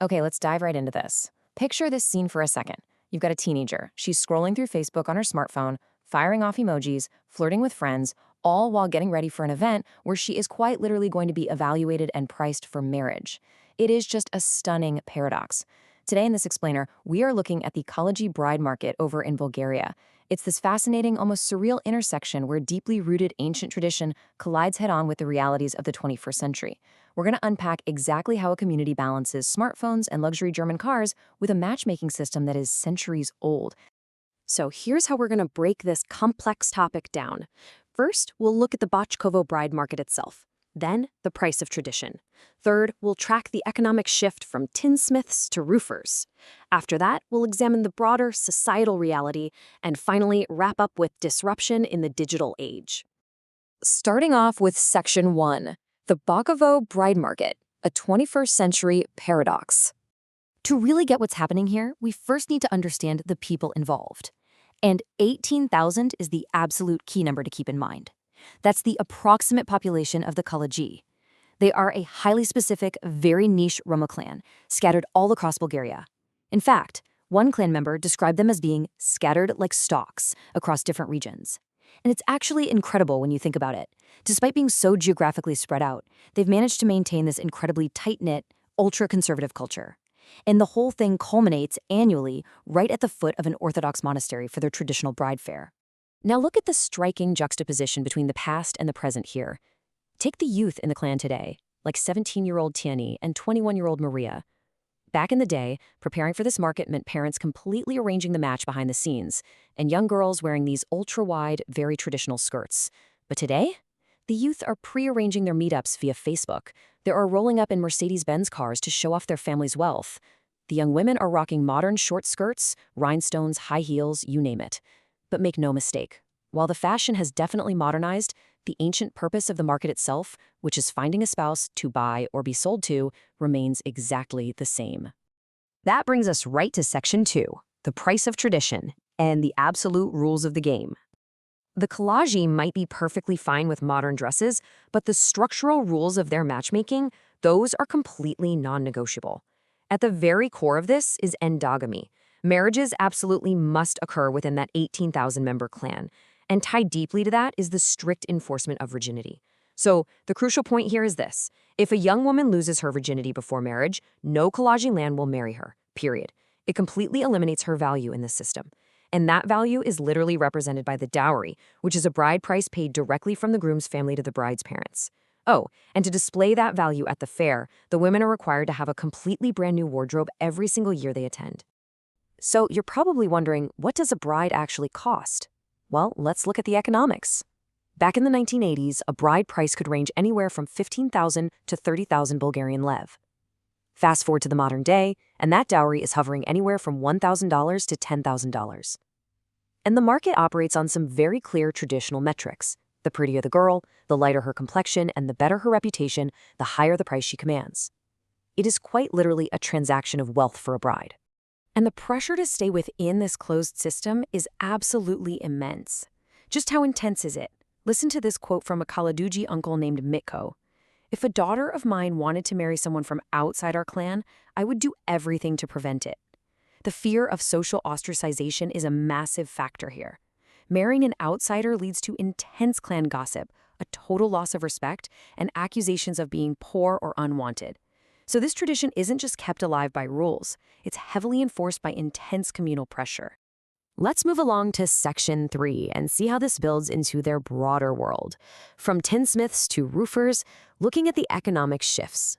Okay, let's dive right into this. Picture this scene for a second. You've got a teenager. She's scrolling through Facebook on her smartphone, firing off emojis, flirting with friends, all while getting ready for an event where she is quite literally going to be evaluated and priced for marriage. It is just a stunning paradox. Today in this explainer, we are looking at the Kalaji bride market over in Bulgaria. It's this fascinating, almost surreal intersection where deeply rooted ancient tradition collides head-on with the realities of the 21st century. We're going to unpack exactly how a community balances smartphones and luxury German cars with a matchmaking system that is centuries old. So here's how we're going to break this complex topic down. First, we'll look at the Botchkovo bride market itself. Then, the price of tradition. Third, we'll track the economic shift from tinsmiths to roofers. After that, we'll examine the broader societal reality, and finally wrap up with disruption in the digital age. Starting off with Section 1, the Bakovo bride market, a 21st century paradox. To really get what's happening here, we first need to understand the people involved. And 18,000 is the absolute key number to keep in mind. That's the approximate population of the Kalaji. They are a highly specific, very niche Roma clan, scattered all across Bulgaria. In fact, one clan member described them as being scattered like stalks across different regions. And it's actually incredible when you think about it. Despite being so geographically spread out, they've managed to maintain this incredibly tight-knit, ultra-conservative culture. And the whole thing culminates annually right at the foot of an Orthodox monastery for their traditional bride fair. Now look at the striking juxtaposition between the past and the present here. Take the youth in the clan today, like 17-year-old Tiani and 21-year-old Maria. Back in the day, preparing for this market meant parents completely arranging the match behind the scenes, and young girls wearing these ultra-wide, very traditional skirts. But today, the youth are pre-arranging their meetups via Facebook. They are rolling up in Mercedes-Benz cars to show off their family's wealth. The young women are rocking modern short skirts, rhinestones, high heels, you name it. But make no mistake, while the fashion has definitely modernized, the ancient purpose of the market itself, which is finding a spouse to buy or be sold to, remains exactly the same. That brings us right to Section 2, the price of tradition, and the absolute rules of the game. The Kalaji might be perfectly fine with modern dresses, but the structural rules of their matchmaking, those are completely non-negotiable. At the very core of this is endogamy. Marriages absolutely must occur within that 18,000-member clan, and tied deeply to that is the strict enforcement of virginity. So the crucial point here is this. If a young woman loses her virginity before marriage, no Kalaji land will marry her, period. It completely eliminates her value in this system. And that value is literally represented by the dowry, which is a bride price paid directly from the groom's family to the bride's parents. Oh, and to display that value at the fair, the women are required to have a completely brand new wardrobe every single year they attend. So you're probably wondering, what does a bride actually cost? Well, let's look at the economics. Back in the 1980s, a bride price could range anywhere from 15,000 to 30,000 Bulgarian lev. Fast forward to the modern day, and that dowry is hovering anywhere from $1,000 to $10,000. And the market operates on some very clear traditional metrics. The prettier the girl, the lighter her complexion, and the better her reputation, the higher the price she commands. It is quite literally a transaction of wealth for a bride. And the pressure to stay within this closed system is absolutely immense. Just how intense is it? Listen to this quote from a Kaladuji uncle named Mitko. "If a daughter of mine wanted to marry someone from outside our clan, I would do everything to prevent it." The fear of social ostracization is a massive factor here. Marrying an outsider leads to intense clan gossip, a total loss of respect, and accusations of being poor or unwanted. So this tradition isn't just kept alive by rules, it's heavily enforced by intense communal pressure. Let's move along to Section 3 and see how this builds into their broader world. From tinsmiths to roofers, looking at the economic shifts.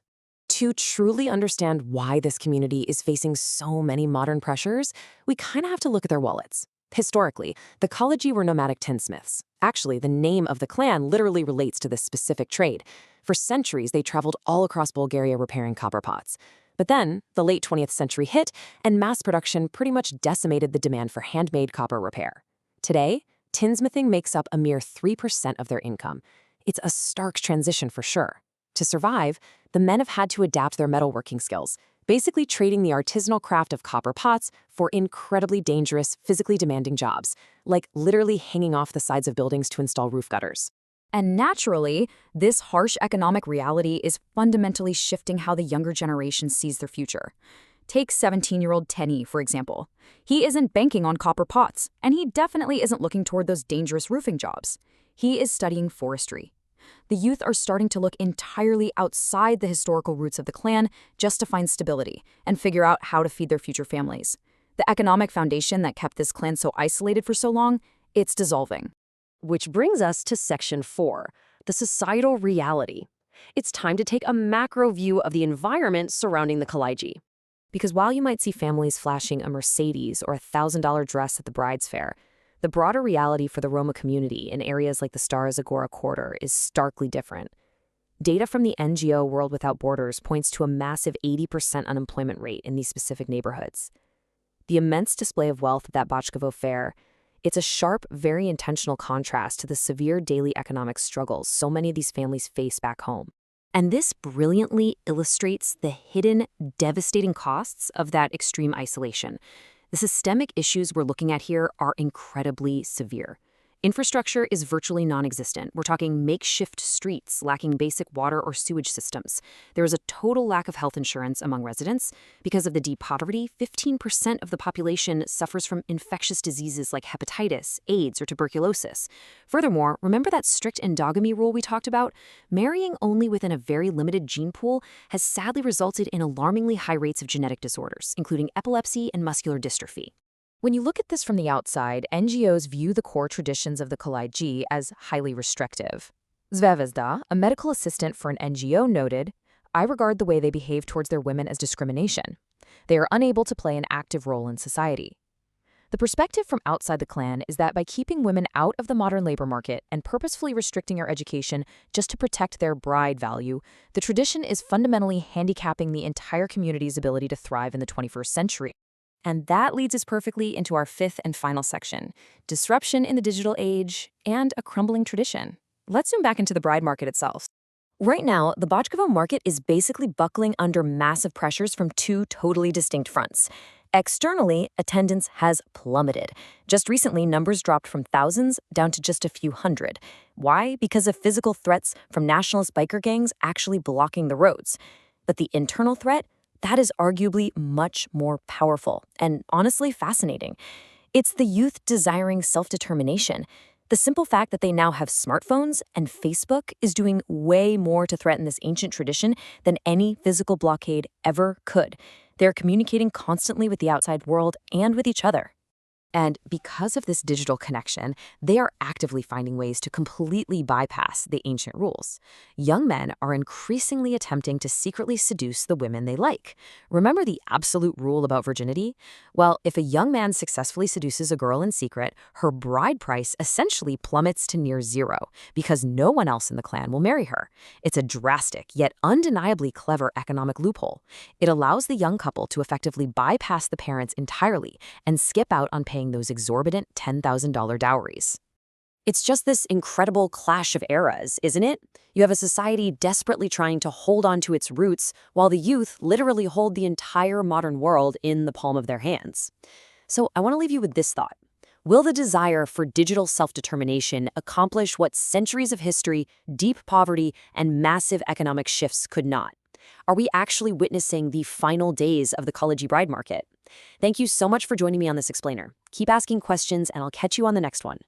To truly understand why this community is facing so many modern pressures, we kind of have to look at their wallets. Historically, the Kalaji were nomadic tinsmiths. Actually, the name of the clan literally relates to this specific trade. For centuries, they traveled all across Bulgaria repairing copper pots. But then, the late 20th century hit, and mass production pretty much decimated the demand for handmade copper repair. Today, tinsmithing makes up a mere 3% of their income. It's a stark transition for sure. To survive, the men have had to adapt their metalworking skills, basically trading the artisanal craft of copper pots for incredibly dangerous, physically demanding jobs, like literally hanging off the sides of buildings to install roof gutters. And naturally, this harsh economic reality is fundamentally shifting how the younger generation sees their future. Take 17-year-old Tenny, for example. He isn't banking on copper pots, and he definitely isn't looking toward those dangerous roofing jobs. He is studying forestry. The youth are starting to look entirely outside the historical roots of the clan just to find stability and figure out how to feed their future families. The economic foundation that kept this clan so isolated for so long, it's dissolving. Which brings us to Section 4, the societal reality. It's time to take a macro view of the environment surrounding the Kalaiji. Because while you might see families flashing a Mercedes or a $1,000 dress at the bride's fair, the broader reality for the Roma community in areas like the Stars Agora quarter is starkly different. Data from the NGO World Without Borders points to a massive 80% unemployment rate in these specific neighborhoods. The immense display of wealth at that Bochkovo fair, it's a sharp, very intentional contrast to the severe daily economic struggles so many of these families face back home. And this brilliantly illustrates the hidden, devastating costs of that extreme isolation. The systemic issues we're looking at here are incredibly severe. Infrastructure is virtually non-existent. We're talking makeshift streets lacking basic water or sewage systems. There is a total lack of health insurance among residents. Because of the deep poverty, 15% of the population suffers from infectious diseases like hepatitis, AIDS, or tuberculosis. Furthermore, remember that strict endogamy rule we talked about? Marrying only within a very limited gene pool has sadly resulted in alarmingly high rates of genetic disorders, including epilepsy and muscular dystrophy. When you look at this from the outside, NGOs view the core traditions of the Kalaiji as highly restrictive. Zvezda, a medical assistant for an NGO, noted, "I regard the way they behave towards their women as discrimination. They are unable to play an active role in society." The perspective from outside the clan is that by keeping women out of the modern labor market and purposefully restricting their education just to protect their bride value, the tradition is fundamentally handicapping the entire community's ability to thrive in the 21st century. And that leads us perfectly into our fifth and final section, disruption in the digital age and a crumbling tradition. Let's zoom back into the bride market itself. Right now, the Bochkovo market is basically buckling under massive pressures from two totally distinct fronts. Externally, attendance has plummeted. Just recently, numbers dropped from thousands down to just a few hundred. Why? Because of physical threats from nationalist biker gangs actually blocking the roads. But the internal threat? That is arguably much more powerful and honestly fascinating. It's the youth desiring self-determination. The simple fact that they now have smartphones and Facebook is doing way more to threaten this ancient tradition than any physical blockade ever could. They're communicating constantly with the outside world and with each other. And because of this digital connection, they are actively finding ways to completely bypass the ancient rules. Young men are increasingly attempting to secretly seduce the women they like. Remember the absolute rule about virginity? Well, if a young man successfully seduces a girl in secret, her bride price essentially plummets to near zero because no one else in the clan will marry her. It's a drastic yet undeniably clever economic loophole. It allows the young couple to effectively bypass the parents entirely and skip out on paying those exorbitant $10,000 dowries. It's just this incredible clash of eras, isn't it? You have a society desperately trying to hold on to its roots, while the youth literally hold the entire modern world in the palm of their hands. So I want to leave you with this thought. Will the desire for digital self-determination accomplish what centuries of history, deep poverty, and massive economic shifts could not? Are we actually witnessing the final days of the Kalaiji bride market? Thank you so much for joining me on this explainer. Keep asking questions, and I'll catch you on the next one.